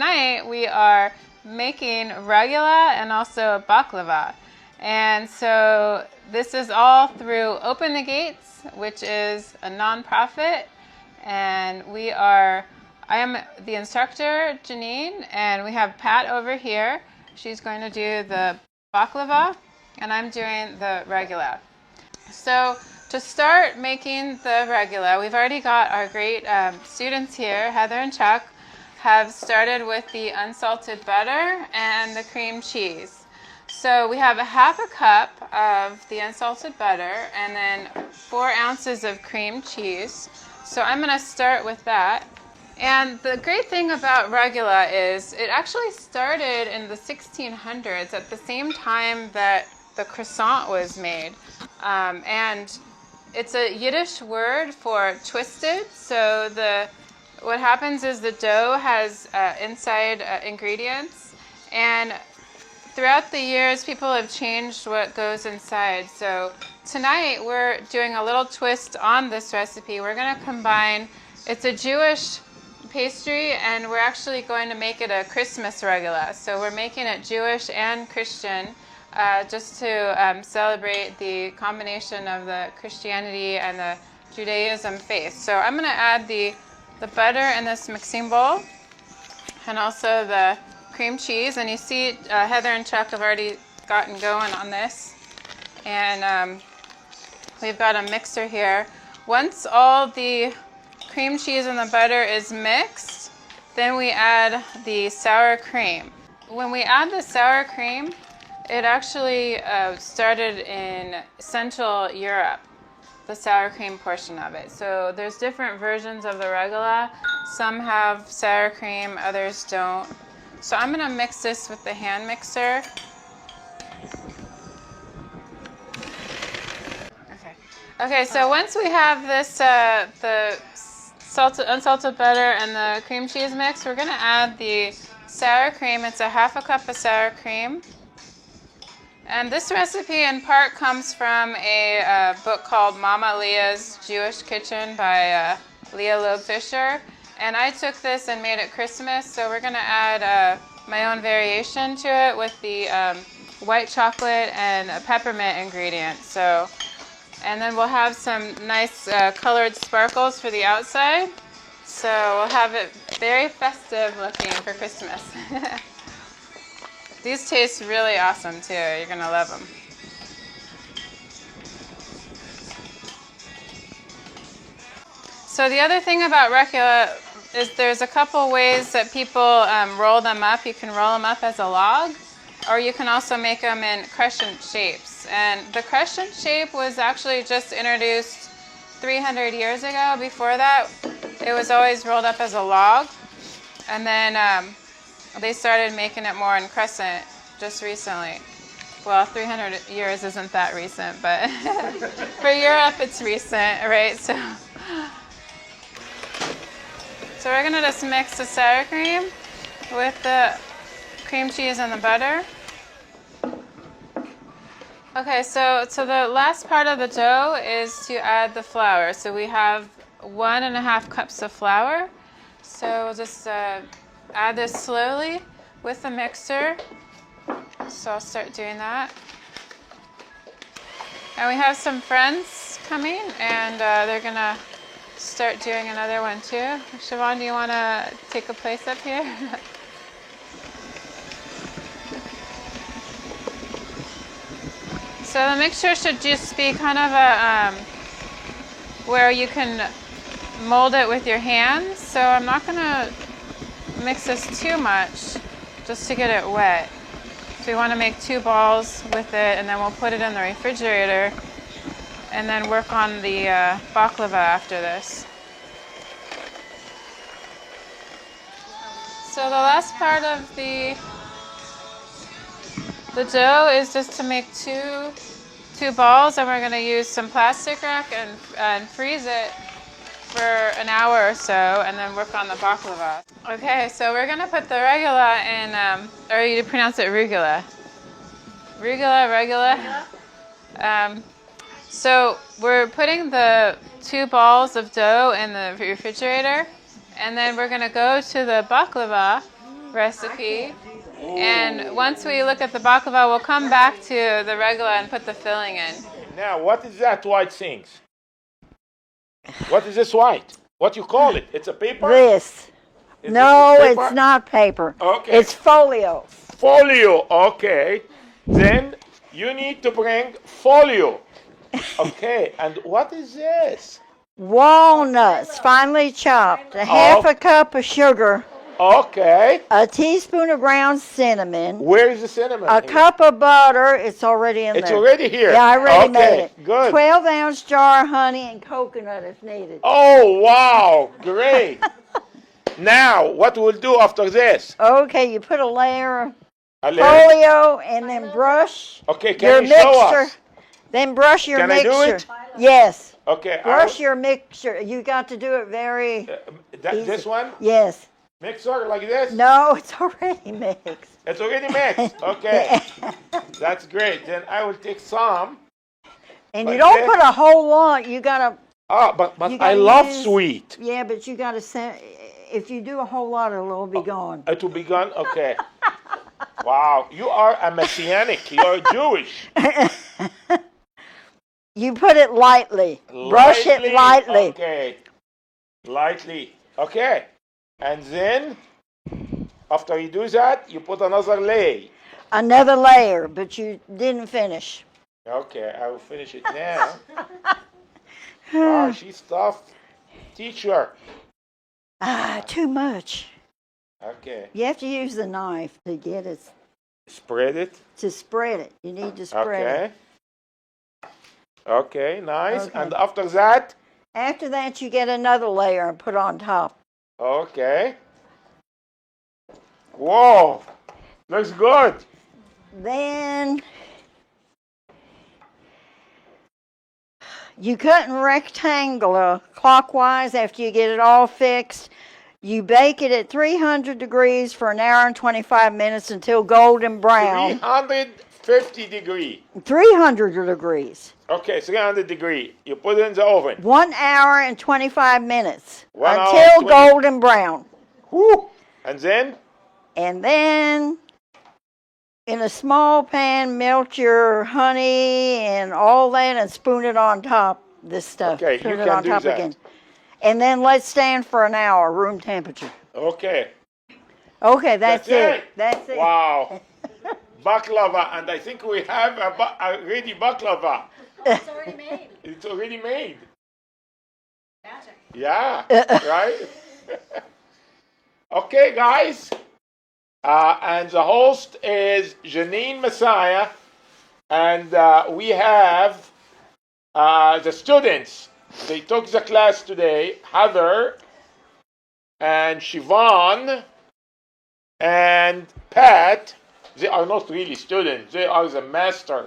tonight we are making rugulach and also baklava. And so this is all through Open the Gates, which is a nonprofit. And I am the instructor, Janine, and we have Pat over here. She's going to do the baklava, and I'm doing the rugulach. So to start making the rugulach, we've already got our great students here, Heather and Chuck, have started with the unsalted butter and the cream cheese. So we have a half a cup of the unsalted butter and then 4 ounces of cream cheese. So I'm going to start with that. And the great thing about rugulach is it actually started in the 1600s at the same time that the croissant was made. And it's a Yiddish word for twisted. So what happens is the dough has inside ingredients, and throughout the years people have changed what goes inside. So tonight we're doing a little twist on this recipe. We're going to combine, it's a Jewish pastry, and we're actually going to make it a Christmas rugulach. So we're making it Jewish and Christian, just to celebrate the combination of the Christianity and the Judaism faith. So I'm going to add the butter in this mixing bowl, and also the cream cheese. And you see Heather and Chuck have already gotten going on this. And we've got a mixer here. Once all the cream cheese and the butter is mixed, then we add the sour cream. When we add the sour cream, it actually started in Central Europe, the sour cream portion of it. So there's different versions of the rugulach. Some have sour cream, others don't. So I'm going to mix this with the hand mixer. Okay, so once we have this, the unsalted butter and the cream cheese mix, we're going to add the sour cream. It's a half a cup of sour cream. And this recipe in part comes from a book called Mama Leah's Jewish Kitchen by Leah Loeb Fisher. And I took this and made it Christmas, so we're going to add my own variation to it with the white chocolate and peppermint ingredients. So, and then we'll have some nice colored sparkles for the outside. So we'll have it very festive looking for Christmas. These taste really awesome too. You're going to love them. So the other thing about rugulach is there's a couple ways that people roll them up. You can roll them up as a log, or you can also make them in crescent shapes. And the crescent shape was actually just introduced 300 years ago. Before that, it was always rolled up as a log. And then they started making it more in crescent just recently. Well, 300 years isn't that recent, but for Europe it's recent, right? So we're going to just mix the sour cream with the cream cheese and the butter. Okay, so the last part of the dough is to add the flour. So we have 1.5 cups of flour. So we'll just add this slowly with the mixer. So I'll start doing that. And we have some friends coming, and they're going to start doing another one too. Siobhan, do you want to take a place up here? So the mixture should just be kind of a where you can mold it with your hands. So I'm not going to mix this too much just to get it wet. So we want to make 2 balls with it, and then we'll put it in the refrigerator and then work on the baklava after this. So the last part of the dough is just to make two balls, and we're going to use some plastic wrap and freeze it for an hour or so, and then work on the baklava. Okay, so we're going to put the rugulach in, or you pronounce it rugulach. Rugulach. So we're putting the 2 balls of dough in the refrigerator, and then we're going to go to the baklava recipe. And once we look at the baklava, we'll come back to the rugulach and put the filling in. Now, what is that white things? What is this white? What you call it? It's a paper? This. No, it's not paper. Okay. It's folio. Folio, okay. Then you need to bring folio. Okay, and what is this? Walnuts, finely chopped. Half a cup of sugar. Okay. A teaspoon of ground cinnamon. Where is the cinnamon? A cup of butter. It's already in there. It's already here. Yeah, I already made it. Good. 12-ounce jar of honey and coconut if needed. Oh, wow. Great. Now, what we'll do after this? Okay, you put a layer of folio and then brush your mixture. Show us? Then brush your mixture. Can I do it? Yes. Okay. Brush your mixture. You got to do it very easy. This one? Yes. Mixer like this? No, it's already mixed. It's already mixed. Okay. That's great. Then I will take some. And you don't put a whole lot. You got to... but I love sweet. Yeah, but you got to send... If you do a whole lot, it'll be gone. It will be gone? Okay. Wow. You are a Messianic. You are Jewish. You put it lightly. Brush it lightly. Okay. Lightly. Okay. And then, after you do that, you put another layer. Another layer, but you didn't finish. Okay, I will finish it now. Wow, she's tough. Teacher. Too much. Okay. You have to use the knife to get it. Spread it? To spread it. You need to spread it. Okay, nice. Okay. And after that? After that, you get another layer and put on top. Okay. Whoa. Looks good. Then you cut in rectangular clockwise after you get it all fixed. You bake it at 300 degrees for an hour and 25 minutes until golden brown. 350 degrees. 300 degrees. Okay, 300 degrees. You put it in the oven. 1 hour and 25 minutes until golden brown. Woo. And then? And then in a small pan, melt your honey and all that and spoon it on top, this stuff. Okay, Put you it can on do top that. Again. And then let stand for an hour, room temperature. Okay. Okay, that's it. That's it. Wow. Baklava, and I think we have a ready baklava. It's already made. It's already made. Magic. Yeah, right? Okay, guys. And the host is Janine Messiah, and we have the students. They took the class today, Heather and Siobhan and Pat. They are not really students. They are the master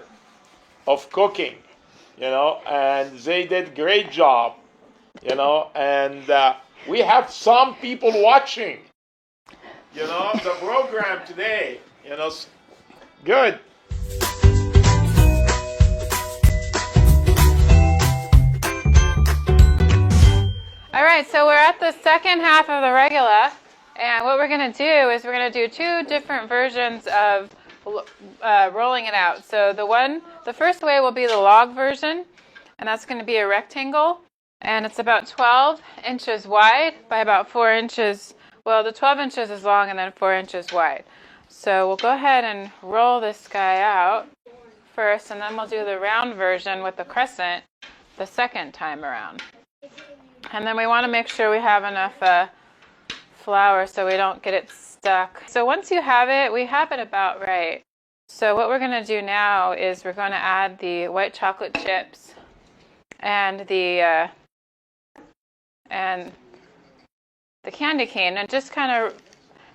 of cooking, and they did great job, and we have some people watching, the program today, good. All right, so we're at the second half of the rugulach, and what we're going to do is we're going to do two different versions of rolling it out. So the first way will be the log version, and that's going to be a rectangle, and it's about 12 inches wide by about 4 inches. Well, the 12 inches is long and then 4 inches wide. So we'll go ahead and roll this guy out first, and then we'll do the round version with the crescent the second time around. And then we want to make sure we have enough flour so we don't get it stuck. So once you have it, we have it about right. So what we're going to do now is we're going to add the white chocolate chips and the candy cane, and just kind of,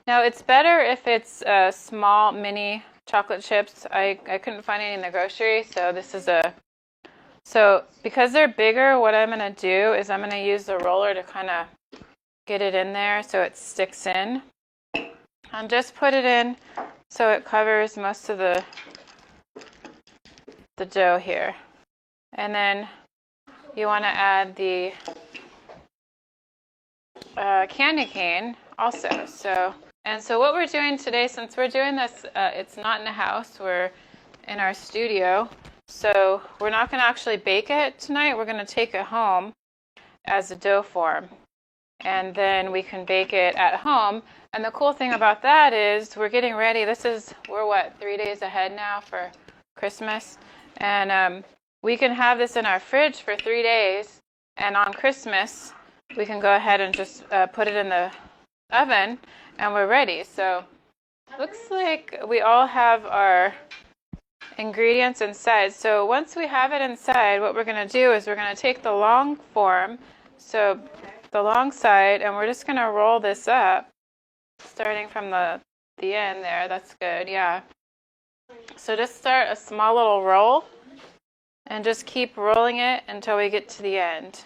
now it's better if it's small mini chocolate chips. I couldn't find any in the grocery, so this is so because they're bigger, what I'm going to do is I'm going to use the roller to kind of get it in there so it sticks in. And just put it in so it covers most of the dough here. And then you want to add the candy cane also. So And so what we're doing today, since we're doing this, it's not in a house, we're in our studio. So we're not going to actually bake it tonight. We're going to take it home as a dough form. And then we can bake it at home. And the cool thing about that is we're getting ready. We're 3 days ahead now for Christmas. And we can have this in our fridge for 3 days. And on Christmas, we can go ahead and just put it in the oven and we're ready. So looks like we all have our ingredients inside. So once we have it inside, what we're going to do is we're going to take the long form, so the long side, and we're just going to roll this up, starting from the end there. That's good, yeah. So just start a small little roll and just keep rolling it until we get to the end.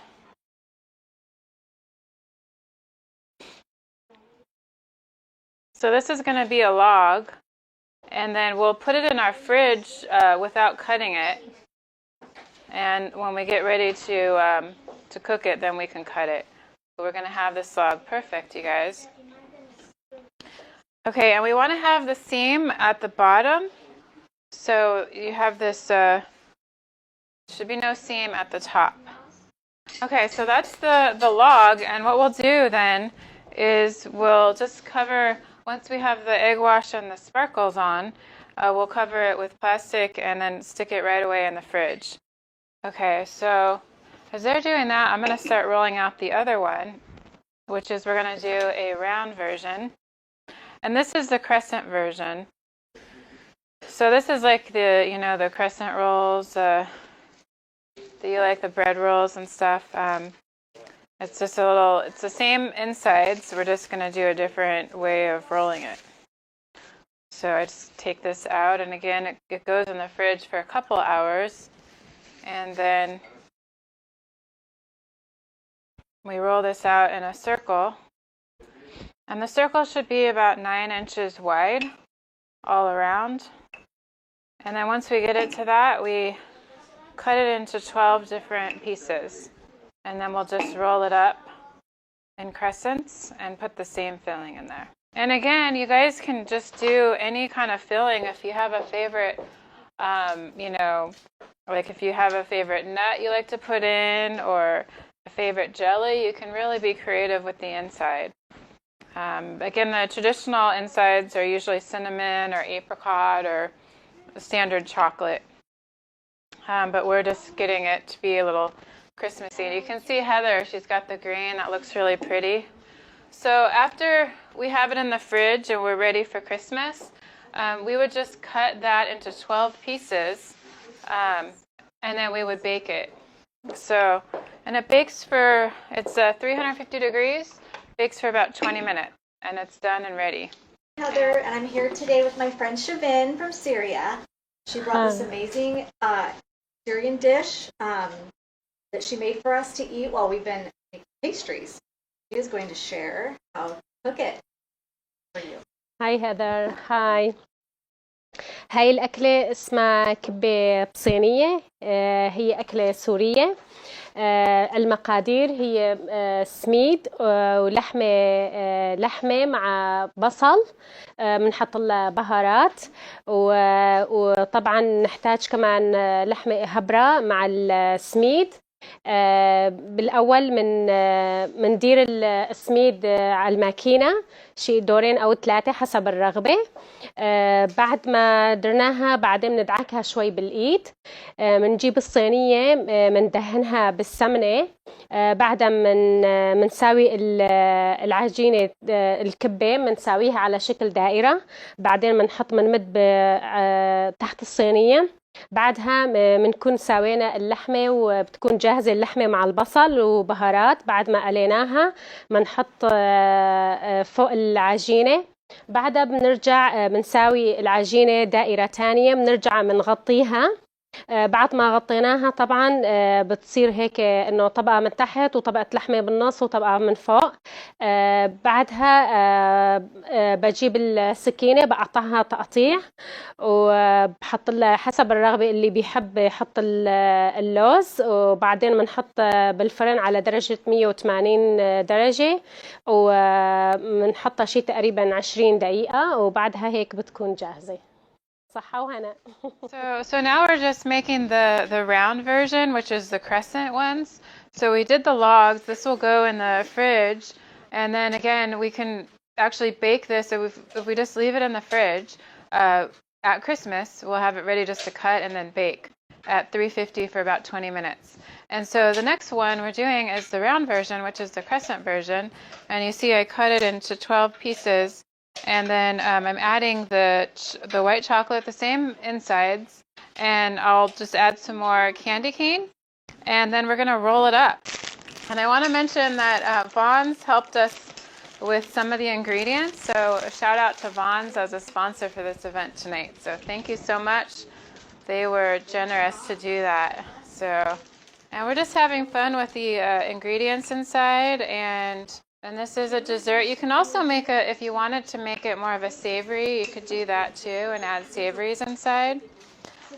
So this is going to be a log, and then we'll put it in our fridge without cutting it. And when we get ready to cook it, then we can cut it. So we're going to have this log. Perfect, you guys. Okay, and we want to have the seam at the bottom. So you have this, should be no seam at the top. Okay, so that's the log, and what we'll do then is we'll just cover, once we have the egg wash and the sparkles on, we'll cover it with plastic and then stick it right away in the fridge. Okay, so as they're doing that, I'm going to start rolling out the other one, which is we're going to do a round version. And this is the crescent version. So this is like the crescent rolls, that you like, the bread rolls and stuff. It's just it's the same insides. We're just going to do a different way of rolling it. So I just take this out, and again, it goes in the fridge for a couple hours. And then we roll this out in a circle. And the circle should be about 9 inches wide all around. And then once we get it to that, we cut it into 12 different pieces. And then we'll just roll it up in crescents and put the same filling in there. And again, you guys can just do any kind of filling. If you have a favorite, like if you have a favorite nut you like to put in, or a favorite jelly, you can really be creative with the inside. Again, the traditional insides are usually cinnamon or apricot or standard chocolate. But we're just getting it to be a little Christmassy. You can see Heather, she's got the green. That looks really pretty. So after we have it in the fridge and we're ready for Christmas, we would just cut that into 12 pieces, and then we would bake it. So, and it bakes for, it's 350 degrees, bakes for about 20 minutes, and it's done and ready. Heather, and I'm here today with my friend Shavin from Syria. She brought this amazing Syrian dish that she made for us to eat while we've been making pastries. She is going to share how to cook it for you. هاي هذا، هاي الأكلة اسمها كبة بصينية. هي أكلة سورية. المقادير هي سميد ولحمة مع بصل، بنحط لها بهارات، وطبعا نحتاج كمان لحمة هبرة مع السميد. بالأول مندير السميد على الماكينة شي 2 أو 3 حسب الرغبة. بعد ما درناها بعدين ندعكها شوي بالإيد. منجيب الصينية مندهنها بالسمنة. بعدها منساوي العجينة الكبة منساويها على شكل دائرة. بعدين منمد تحت الصينية. بعدها بنكون سوينا اللحمة وبتكون جاهزة اللحمة مع البصل وبهارات. بعد ما قليناها بنحط فوق العجينة. بعدها بنرجع بنساوي العجينة دائرة تانية، بنرجع بنغطيها بعد ما غطيناها طبعا بتصير هيك انه طبقة من تحت وطبقة لحمة بالنص وطبقة من فوق. بعدها بجيب السكينة بقطعها تقطيع، وبحط لها حسب الرغبة اللي بيحب يحط اللوز، وبعدين بنحط بالفرن على درجة 180 درجة، وبنحطها شي تقريبا 20 دقيقة، وبعدها هيك بتكون جاهزة. صحة وهنا. So now we're just making the round version, which is the crescent ones. So we did the logs. This will go in the fridge, and then again we can actually bake this. So if we just leave it in the fridge, at Christmas we'll have it ready just to cut and then bake at 350 for about 20 minutes. And so the next one we're doing is the round version, which is the crescent version. And you see I cut it into 12 pieces. And then I'm adding the white chocolate, the same insides, and I'll just add some more candy cane, and then we're gonna roll it up. And I want to mention that Vaughn's helped us with some of the ingredients, so a shout out to Vaughn's as a sponsor for this event tonight. So thank you so much. They were generous to do that. And we're just having fun with the ingredients inside, and this is a dessert. You can also make it, if you wanted to make it more of a savory, you could do that too and add savories inside.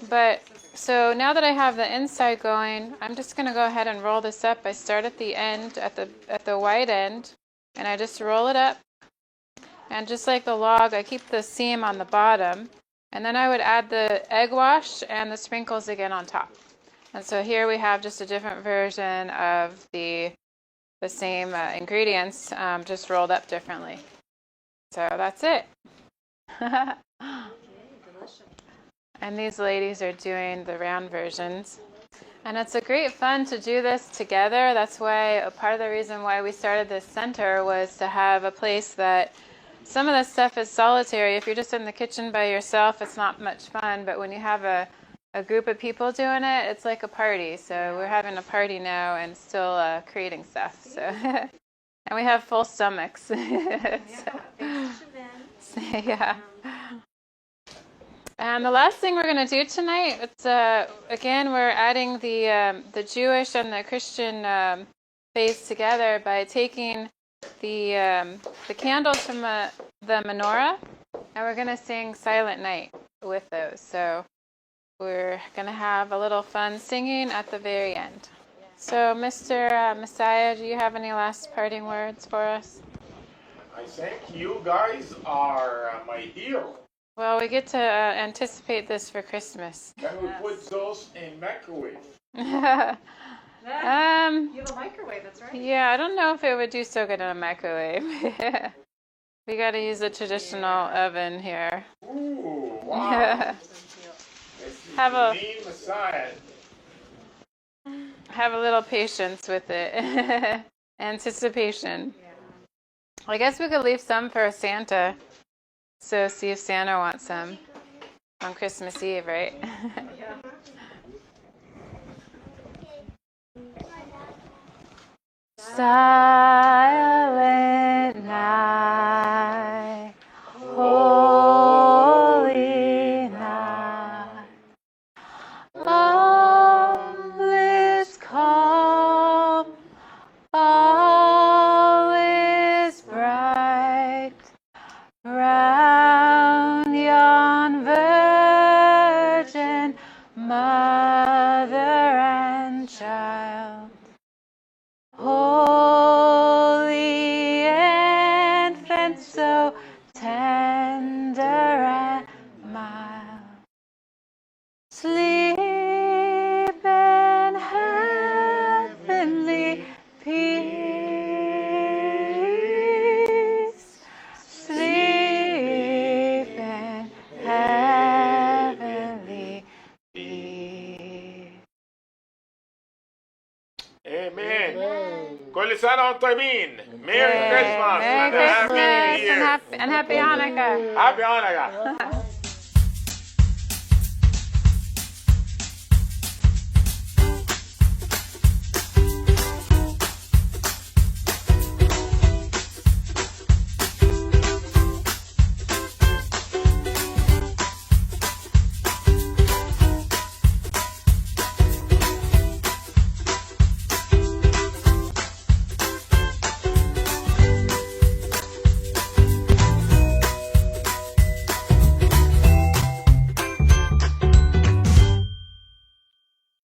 But so now that I have the inside going, I'm just going to go ahead and roll this up. I start at the end, at the white end, and I just roll it up. And just like the log, I keep the seam on the bottom. And then I would add the egg wash and the sprinkles again on top. And so here we have just a different version of the same ingredients, just rolled up differently. So that's it. And these ladies are doing the round versions. And it's a great fun to do this together. That's why a part of the reason why we started this center was to have a place that some of the stuff is solitary. If you're just in the kitchen by yourself, it's not much fun. But when you have a group of people doing it, it's like a party. So we're having a party now and still creating stuff. So and we have full stomachs. Yeah. And the last thing we're going to do tonight, it's again we're adding the Jewish and the Christian faiths together by taking the candles from the menorah, and we're going to sing Silent Night with those. So we're going to have a little fun singing at the very end. So, Mr. Messiah, do you have any last parting words for us? I think you guys are my hero. Well, we get to anticipate this for Christmas. Can we put those in microwave? You have a microwave, that's right. Yeah, I don't know if it would do so good in a microwave. We got to use a traditional oven here. Ooh, wow. Have a little patience with it. Anticipation. I guess we could leave some for Santa. So see if Santa wants some on Christmas Eve, right? Silent night, holy night, all is calm, all is bright, round yon virgin mother and child. Holy infant, so tender and mild, sleep in heavenly peace, sleep in heavenly peace. Amen. كل سنة وانتم طيبين. Merry Christmas Merry and Happy New Christmas Year. and happy Hanukkah. Happy Hanukkah.